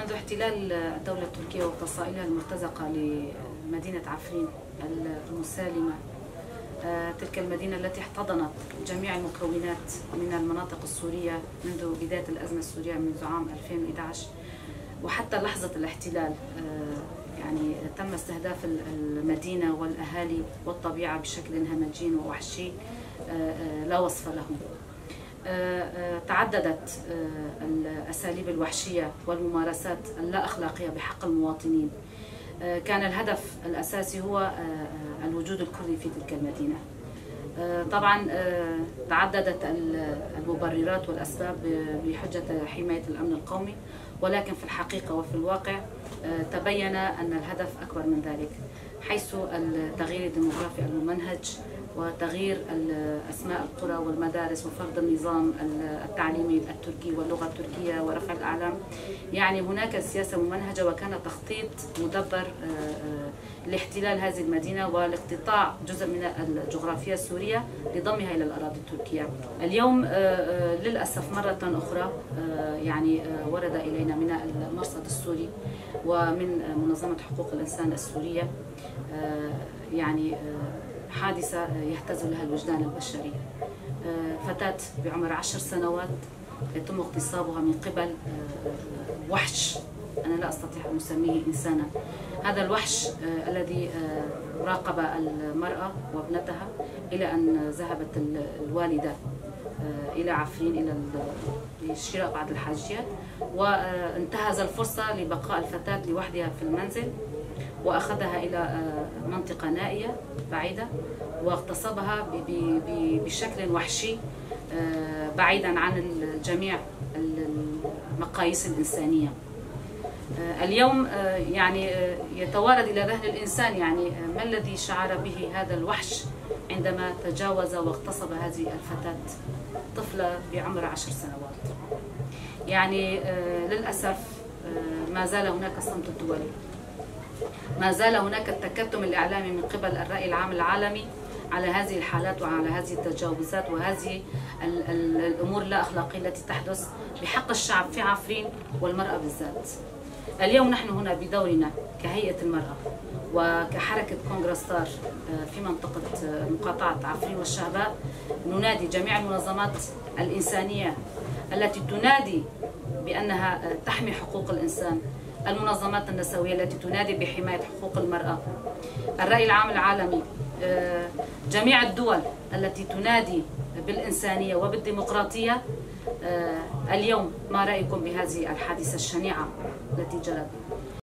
منذ احتلال الدولة التركية وفصائلها المرتزقة لمدينة عفرين المسالمة، تلك المدينة التي احتضنت جميع المكونات من المناطق السورية منذ بداية الأزمة السورية منذ عام 2011 وحتى لحظة الاحتلال، يعني تم استهداف المدينة والأهالي والطبيعة بشكل همجي ووحشي لا وصف له. تعددت الأساليب الوحشية والممارسات اللا أخلاقية بحق المواطنين. كان الهدف الأساسي هو الوجود الكردي في تلك المدينة. طبعا تعددت المبررات والأسباب بحجة حماية الأمن القومي، ولكن في الحقيقة وفي الواقع تبين أن الهدف أكبر من ذلك، حيث التغيير الديموغرافي الممنهج وتغيير أسماء القرى والمدارس وفرض النظام التعليمي التركي واللغة التركية ورفع الأعلام. يعني هناك سياسة ممنهجة وكان تخطيط مدبر لاحتلال هذه المدينة والاقتطاع جزء من الجغرافيا السورية لضمها إلى الأراضي التركية. اليوم للأسف مرة أخرى يعني ورد إلينا من المرصد السوري ومن منظمة حقوق الإنسان السورية يعني حادثة يهتز لها الوجدان البشري. فتاة بعمر 10 سنوات يتم اغتصابها من قبل وحش، أنا لا أستطيع أن أسميه إنسانا. هذا الوحش الذي راقب المرأة وابنتها إلى أن ذهبت الوالدة إلى عفرين إلى لشراء بعض الحاجيات، وانتهز الفرصة لبقاء الفتاة لوحدها في المنزل وأخذها إلى منطقة نائية بعيدة واغتصبها بشكل وحشي بعيدا عن جميع المقاييس الإنسانية. اليوم يعني يتوارد إلى ذهن الإنسان يعني ما الذي شعر به هذا الوحش عندما تجاوز واغتصب هذه الفتاة طفلة بعمر 10 سنوات. يعني للأسف ما زال هناك الصمت الدولي، ما زال هناك التكتم الإعلامي من قبل الرأي العام العالمي على هذه الحالات وعلى هذه التجاوزات وهذه الأمور اللا أخلاقية التي تحدث بحق الشعب في عفرين والمرأة بالذات. اليوم نحن هنا بدورنا كهيئة المرأة وكحركة كونغرستار في منطقة مقاطعة عفرين والشهباء ننادي جميع المنظمات الإنسانية التي تنادي بأنها تحمي حقوق الإنسان، المنظمات النسوية التي تنادي بحماية حقوق المرأة، الرأي العام العالمي، جميع الدول التي تنادي بالإنسانية وبالديمقراطية. اليوم ما رأيكم بهذه الحادثة الشنيعة التي جرت؟